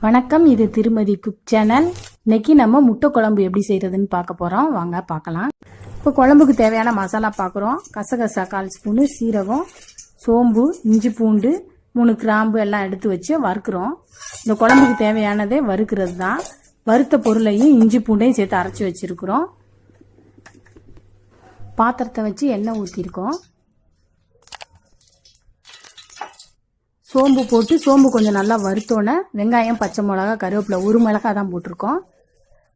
வணக்கம், இது திருமதி குக் சேனல். இன்னைக்கு நம்ம முட்டை குழம்பு எப்படி செய்யறதுன்னு பார்க்க போறோம். வாங்க பார்க்கலாம். இப்போ குழம்புக்கு தேவையான மசாலா பார்க்குறோம். கசகசா 1/4 ஸ்பூனு, சீரகம், சோம்பு, இஞ்சி பூண்டு, 3 கிராம்பு எல்லாம் எடுத்து வச்சு வறுக்கிறோம். இந்த குழம்புக்கு தேவையானதே வறுக்கிறது தான். வறுத்த பொருளையும் இஞ்சி பூண்டையும் சேர்த்து அரைச்சி வச்சிருக்கிறோம். பாத்திரத்தை வச்சு எண்ணெய் ஊற்றிருக்கோம். சோம்பு போட்டு சோம்பு கொஞ்சம் நல்லா வறுத்தோன்னே வெங்காயம், பச்சை மிளகா, கருவேப்பிலை, 1 மிளகா தான் போட்டிருக்கோம்.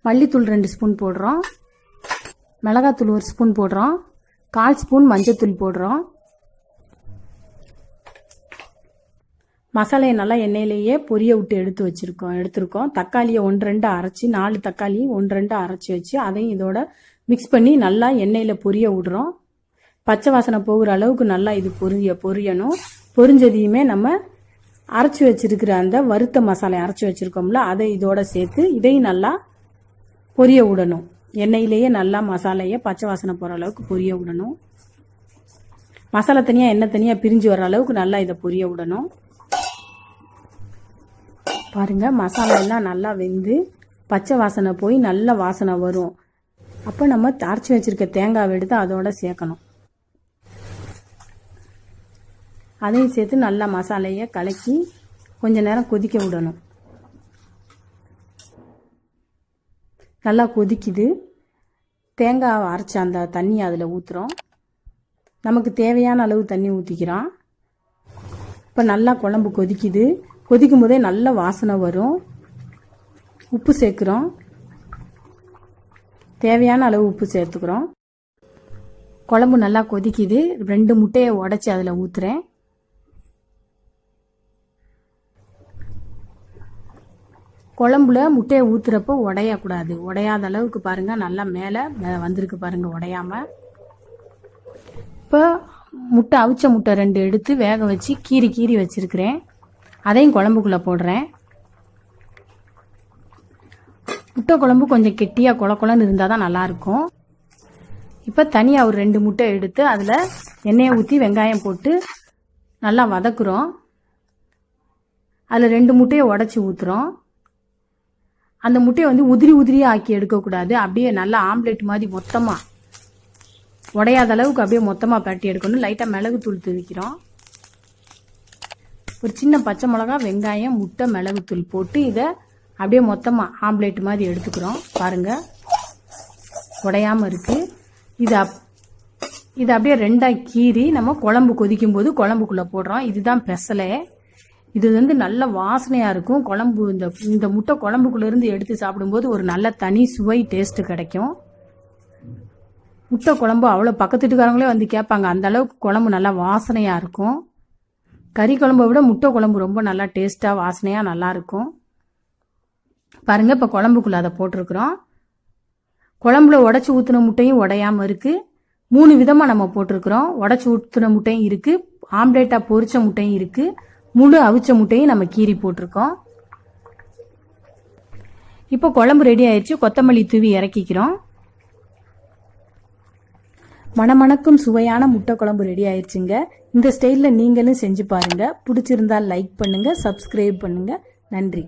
மல்லித்தூள் 2 ஸ்பூன் போடுறோம். மிளகாத்தூள் 1 ஸ்பூன் போடுறோம். 1/4 ஸ்பூன் மஞ்சத்தூள் போடுறோம். மசாலையை நல்லா எண்ணெயிலேயே பொரிய விட்டு எடுத்துருக்கோம். தக்காளியை 1-2 அரைச்சி, 4 தக்காளி 1-2 அரைச்சி வச்சு அதையும் இதோட மிக்ஸ் பண்ணி நல்லா எண்ணெயில் பொரிய விடுறோம். பச்சை வாசனை போகிற அளவுக்கு நல்லா இது பொரியணும். பொரிஞ்சதையுமே நம்ம அரைச்சி வச்சிருக்கிற அந்த வறுத்த மசாலை அரைச்சி வச்சிருக்கோம்ல, அதை இதோட சேர்த்து இதையும் நல்லா பொரிய விடணும். எண்ணெயிலேயே நல்லா மசாலையை பச்சை வாசனை போகிற அளவுக்கு பொரிய விடணும். மசாலா தனியாக எண்ணெய் தனியாக பிரிஞ்சு வர அளவுக்கு நல்லா இதை பொரிய விடணும். பாருங்க, மசாலா எல்லாம் நல்லா வெந்து பச்சை வாசனை போய் நல்ல வாசனை வரும். அப்போ நம்ம அரைச்சி வச்சிருக்க தேங்காவை எடுத்து அதோட சேர்க்கணும். அதையும் சேர்த்து நல்லா மசாலையை கலக்கி கொஞ்ச நேரம் கொதிக்க விடணும். நல்லா கொதிக்குது. தேங்காய் அரைச்ச அந்த தண்ணியை அதில் ஊற்றுறோம். நமக்கு தேவையான அளவு தண்ணி ஊற்றிக்கிறோம். இப்போ நல்லா குழம்பு கொதிக்குது. கொதிக்கும் போதே நல்ல வாசனை வரும். உப்பு சேர்க்குறோம். தேவையான அளவு உப்பு சேர்த்துக்கிறோம். குழம்பு நல்லா கொதிக்குது. 2 முட்டையை உடைச்சி அதில் ஊற்றுறேன். குழம்புல முட்டையை ஊற்றுறப்போ உடையக்கூடாது. உடையாத அளவுக்கு பாருங்கள், நல்லா மேலே வந்திருக்கு பாருங்கள், உடையாமல். இப்போ அவிச்ச முட்டை 2 எடுத்து வேக வச்சு கீறி வச்சுருக்கிறேன். அதையும் குழம்புக்குள்ளே போடுறேன். முட்டை குழம்பு கொஞ்சம் கெட்டியாக குழன்னு இருந்தால் தான் நல்லாயிருக்கும். இப்போ தனியாக ஒரு 2 முட்டை எடுத்து அதில் எண்ணெயை ஊற்றி வெங்காயம் போட்டு நல்லா வதக்குறோம். அதில் 2 முட்டையை உடச்சி ஊற்றுறோம். அந்த முட்டையை உதிரியாக ஆக்கி எடுக்கக்கூடாது. அப்படியே நல்லா ஆம்லேட் மாதிரி மொத்தமாக உடையாத அளவுக்கு அப்படியே மொத்தமாக பரட்டி எடுக்கணும். லைட்டாக மிளகுத்தூள் தூவிக்கிறோம். ஒரு சின்ன பச்சை மிளகா, வெங்காயம், முட்டை, மிளகுத்தூள் போட்டு இதை அப்படியே மொத்தமாக ஆம்லேட் மாதிரி எடுத்துக்கிறோம். பாருங்கள், உடையாமல் இருக்குது. இது அப்படியே 2ஆக கீறி நம்ம குழம்பு கொதிக்கும் போது குழம்புக்குள்ளே போடுறோம். இதுதான் பெசலே. இது நல்ல வாசனையாக இருக்கும். குழம்பு இந்த முட்டை குழம்புக்குள்ளேருந்து எடுத்து சாப்பிடும்போது ஒரு நல்ல தனி சுவை டேஸ்ட்டு கிடைக்கும். முட்டை குழம்பு அவ்வளோ பக்கத்து வீட்டுக்காரங்களே வந்து கேட்பாங்க. அந்த அளவுக்கு குழம்பு நல்லா வாசனையாக இருக்கும். கறி குழம்பை விட முட்டை குழம்பு ரொம்ப நல்லா டேஸ்ட்டாக வாசனையாக நல்லாயிருக்கும். பாருங்கள், இப்போ குழம்புக்குள்ளே அதை போட்டிருக்கிறோம். குழம்புல உடச்சி ஊற்றின முட்டையும் உடையாமல் இருக்குது. 3 விதமாக நம்ம போட்டிருக்கிறோம். உடச்சி ஊற்றின முட்டையும் இருக்குது, ஆம்லேட்டாக பொரிச்ச முட்டையும் இருக்குது, முழு அவிச்ச முட்டையும் நம்ம கீறி போட்டிருக்கோம். இப்போ குழம்பு ரெடி ஆயிடுச்சு. கொத்தமல்லி தூவி இறக்கிக்கிறோம். மணமணக்கும் சுவையான முட்டை குழம்பு ரெடி ஆயிடுச்சுங்க. இந்த ஸ்டைலில் நீங்களும் செஞ்சு பாருங்க. பிடிச்சிருந்தா லைக் பண்ணுங்க, சப்ஸ்கிரைப் பண்ணுங்க. நன்றி.